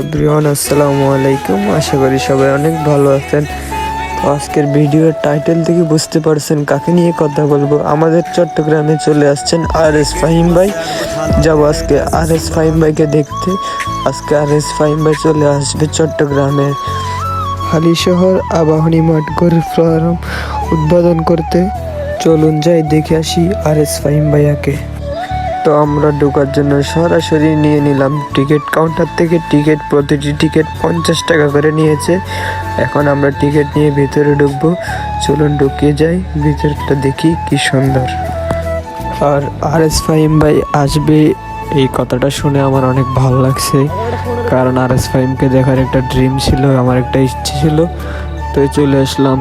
Everyone আসসালামু আলাইকুম। আশা করি সবাই অনেক ভালো আছেন। তো আজকের ভিডিওর টাইটেল থেকে বুঝতে পারছেন কাকে নিয়ে কথা বলবো। আমাদের চট্টগ্রামে চলে আসছেন RS ফাহিম ভাই। যাবো আজকে RS ফাহিম ভাইকে দেখতে। আজকে RS ফাহিম ভাই চলে আসবে চট্টগ্রামে হালিশহর আবাহনী মাঠ গরুর ফার্ম উদ্বোধন করতে। চলুন যাই দেখে আসি RS ফাহিম ভাইয়াকে। তো আমরা ঢোকার জন্য সরাসরি নিয়ে নিলাম টিকিট কাউন্টার থেকে টিকিট। প্রতিটি টিকিট 50 টাকা করে নিয়েছে। এখন আমরা টিকিট নিয়ে ভিতরে ঢুকবো। চলুন ঢুকে যাই, ভিতরটা দেখি কি সুন্দর। আর RS ফাহিম ভাই আসবে এই কথাটা শুনে আমার অনেক ভালো লাগছে, কারণ RS ফাহিমকে দেখার একটা ড্রিম ছিল, আমার একটা ইচ্ছে ছিল। তো চলে আসলাম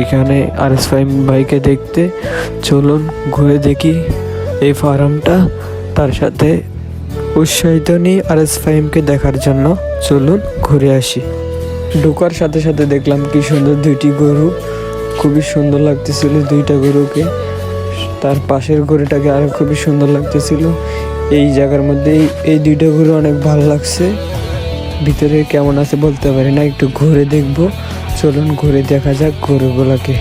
এখানে RS ফাহিম ভাইকে দেখতে। চলুন ঘুরে দেখি এই ফার্মটা, তার সাথে উৎসাহিত নিই RS ফাহিমকে দেখার জন্য। চলুন ঘুরে আসি। ঢোকার সাথে সাথে দেখলাম কি সুন্দর দুইটি গরু, খুবই সুন্দর লাগতেছিল দুইটা গরুকে। তার পাশের গরুটাকে আরো খুবই সুন্দর লাগতেছিল। এই জায়গার মধ্যে এই দুইটা গরু অনেক ভালো লাগছে। ভিতরে কেমন আছে বলতে পারি না, একটু ঘুরে দেখবো। চলুন ঘুরে দেখা যাক গরুগুলাকে।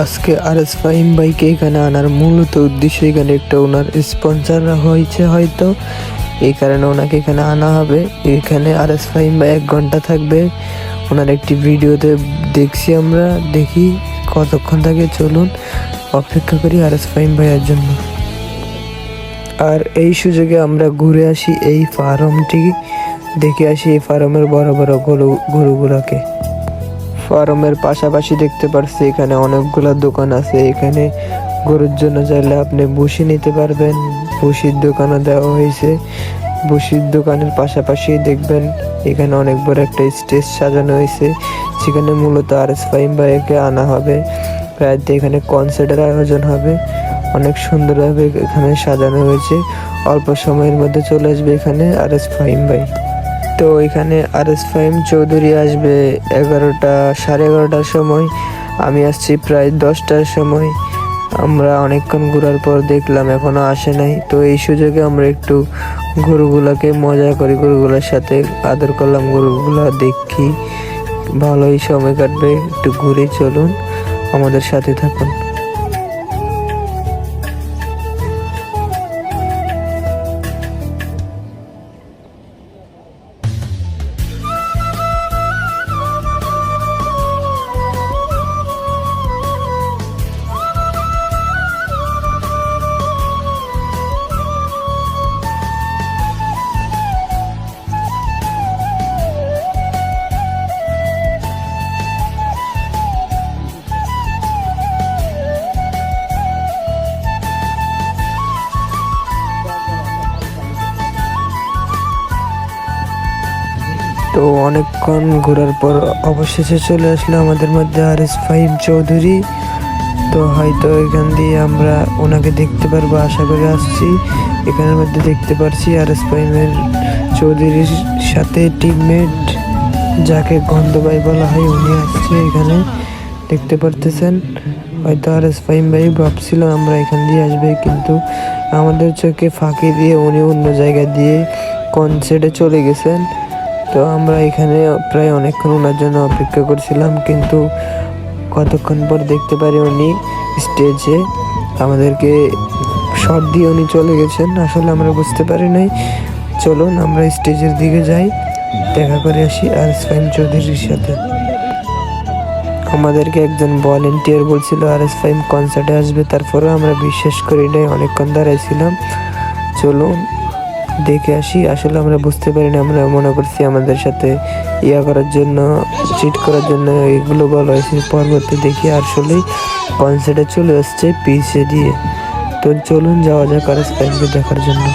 আজকে RS ফাহিম ভাইকে এখানে আনার মূলত উদ্দেশ্য, এখানে একটা ওনার স্পন্সর হয়েছে হয়তো, এই কারণে ওনাকে এখানে আনা হবে। এখানে RS ফাহিম ভাই 1 ঘন্টা থাকবে। ওনার একটি ভিডিওতে দেখছি আমরা, দেখি কতক্ষণ থাকে। চলুন অপেক্ষা করি RS ফাহিম ভাইয়ের জন্য। আর এই সুযোগে আমরা ঘুরে আসি এই ফার্মটি, দেখে আসি এই ফার্মের বড় বড় গরুগুলাকে। ফার্মের পাশাপাশি দেখতে পারছি এখানে অনেকগুলো দোকান আছে। এখানে গরুর জন্য চাইলে আপনি ভুসি নিতে পারবেন, ভুসির দোকানও দেওয়া হয়েছে। ভুসির দোকানের পাশাপাশি দেখবেন এখানে অনেক বড় একটা স্টেজ সাজানো হয়েছে, সেখানে মূলত RS ফাহিম ভাইকে আনা হবে। প্রায় এখানে কনসার্টের আয়োজন হবে, অনেক সুন্দরভাবে এখানে সাজানো হয়েছে। অল্প সময়ের মধ্যে চলে আসবে এখানে RS ফাহিম ভাই। তো এখানে RS ফাহিম চৌধুরী আসবে 11টার সময়। আমি আসছি প্রায় 10টার সময়। আমরা অনেকক্ষণ ঘোরার পর দেখলাম এখনো আসে নাই। তো এই সুযোগে আমরা একটু গরুগুলাকে মজা করি, গরুগুলার সাথে আদর করলাম, গরুগুলা দেখি, ভালোই সময় কাটবে। একটু ঘুরে চলুন, আমাদের সাথে থাকুন। তো অনেকক্ষণ ঘোরার পর অবশেষে চলে আসলো আমাদের মধ্যে RS ফাহিম চৌধুরী। তো হয়তো এখান দিয়ে আমরা ওনাকে দেখতে পারবো, আশা করে আসছি। এখানের মধ্যে দেখতে পারছি RS ফাহিমের চৌধুরীর সাথে টিমমেট, যাকে গন্ধ ভাই বলা হয়, উনি আসছে এখানে, দেখতে পারতেছেন। হয়তো RS ফাহিম ভাই ভাবছিল আমরা এখান দিয়ে আসবে, কিন্তু আমাদের চোখে ফাঁকি দিয়ে উনি অন্য জায়গা দিয়ে কনসার্টে চলে গেছেন। তো আমরা এখানে প্রায় অনেকক্ষণ ওনার জন্য অপেক্ষা করছিলাম, কিন্তু কতক্ষণ পর দেখতে পারি উনি স্টেজে আমাদেরকে শট দিয়ে উনি চলে গেছেন। আসলে আমরা বুঝতে পারি নাই। চলুন আমরা স্টেজের দিকে যাই, দেখা করে আসি RS ফাহিম চৌধুরীর সাথে। আমাদেরকে একজন ভলেন্টিয়ার বলছিল RS ফাহিম কনসার্টে আসবে, তারপরেও আমরা বিশ্বাস করি নাই, অনেকক্ষণ দাঁড়াইছিলাম। চলুন দেখে আসি। আসলে আমরা বুঝতে পারি না, আমরা মনে করছি আমাদের সাথে করার জন্য, চিট করার জন্য এগুলো বলা হয়েছে। পরবর্তী দেখি আসলেই কনসার্টে চলে আসছে পিছে দিয়ে। তো চলুন যাওয়া যাক RS ফাহিমকে দেখার জন্য।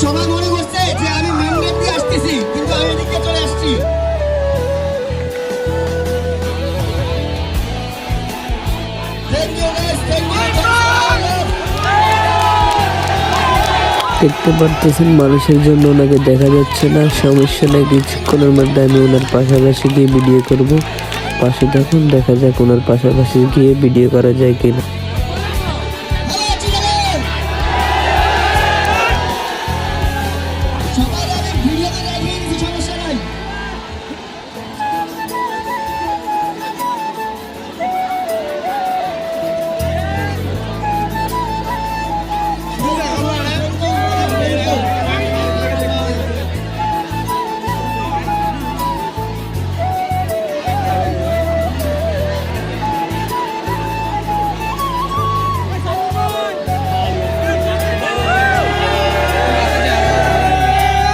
সবাই মনে করছে যে আমি মেন গেট দিয়ে আসতেছি, কিন্তু আমি এদিকে চলে আসছি। Thank you guys, thank you. দেখতে পারতেছেন মানুষের জন্য ওনাকে দেখা যাচ্ছে না, সমস্যা নেই, কিছুক্ষণের মধ্যে আমি ওনার পাশাপাশি গিয়ে ভিডিও করব। পাশে দেখুন, দেখা যাক ওনার পাশাপাশি গিয়ে ভিডিও করা যায় কিনা। ভালো আছি দাদা? সকালে আমি ভিডিওতে লাগিয়ে দিয়েছি, সমস্যা নাই।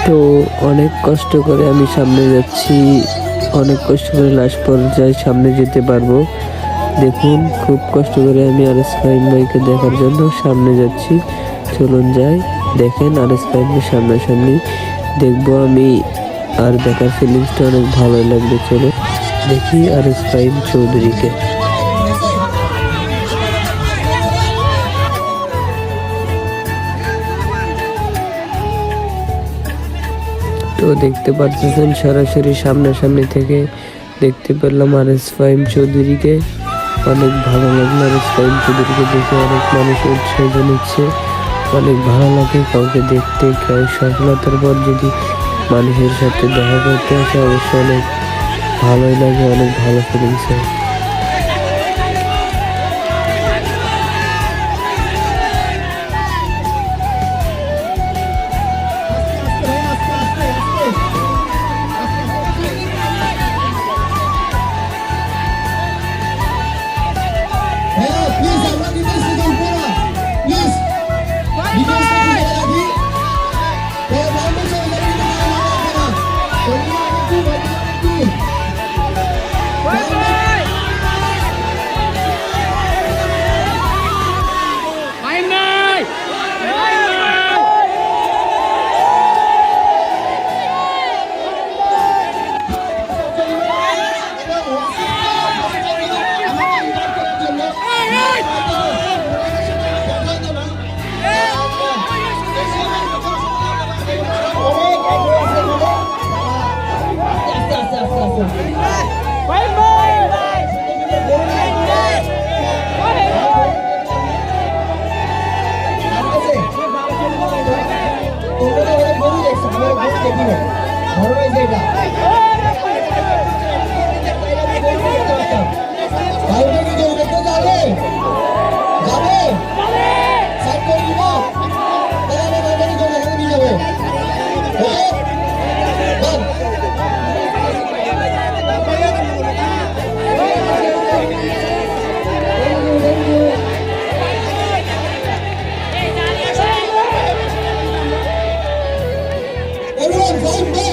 তো অনেক কষ্ট করে আমি সামনে যাচ্ছি, অনেক কষ্ট করে লাস্ট পর্যায়ে সামনে যেতে পারবো। দেখুন খুব কষ্ট করে আমি আরএস ফাহিম ভাইকে দেখার জন্য সামনে যাচ্ছি। চলুন যাই, দেখেন আরএস ফাহিমের সামনাসামনি দেখবো আমি, আর দেখার ফিলিংসটা অনেক ভালোই লাগবে। চলো দেখি আরএস ফাহিম চৌধুরীকে। তো দেখতে পাচ্ছেন সরাসরি সামনাসামনি থেকে দেখতে পেলাম আরএস ফাহিম চৌধুরীকে। অনেক ভালো লাগলো আরএস ফাহিম চৌধুরীকে দেখে, অনেক মানুষ উৎসাহ জানাচ্ছে। অনেক ভালো লাগে কাউকে দেখতে, কেউ সফলতার পর যদি মানুষের সাথে দেখা করতে আসে অবশ্যই অনেক ভালোই লাগে, অনেক ভালো ফিলিংস হয়। হ্যাঁ, প্লিজ আমরা ডিটেইলস থেকে উঠবো না, প্লিজ ডিটেইলস থেকে চলে যাবি। তো বন্ধ চলে যাবি না, না Everyone, fight,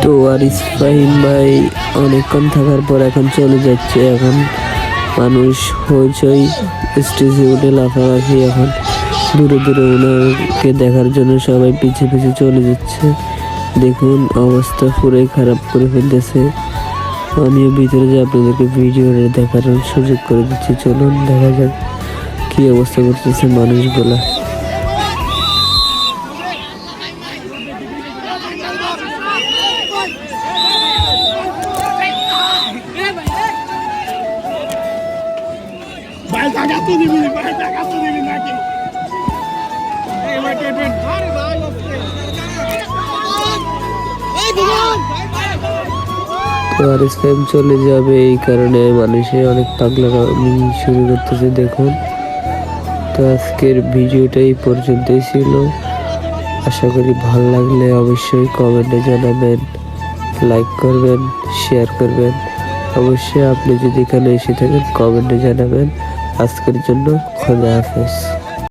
তো আরিস ফাহিম ভাই অনেকক্ষণ থাকার পর এখন চলে যাচ্ছে। এখন মানুষ হইচই, স্টেজে উঠে লাফালাফি, এখন দূরে দূরে ওনাকে দেখার জন্য সবাই পিছে পিছে চলে যাচ্ছে। দেখুন অবস্থা পুরোই খারাপ করে ফেলতেছে। আমিও ভিতরে যে আপনাদেরকে ভিডিওটা দেখার সুযোগ করে দিচ্ছি, চলুন দেখা যাক কি অবস্থা করতেছে মানুষগুলা। ভাই টাকা তো দিবি, ভাই টাকা তো দিবি নাকি? এই ভাই টেট আরে ভাই তো আরিস ফাহিম চলে যাবে, এই কারণে মানুষে অনেক পাগলামি শুরু করতেছে। দেখুন, তো আজকের ভিডিওটা এই পর্যন্তই ছিল। আশা করি ভালো লাগলে অবশ্যই কমেন্টে জানাবেন, লাইক করবেন, শেয়ার করবেন। অবশ্যই আপনি যদি এখানে এসে থাকেন কমেন্টে জানাবেন। আজকের জন্য খোদা হাফেজ।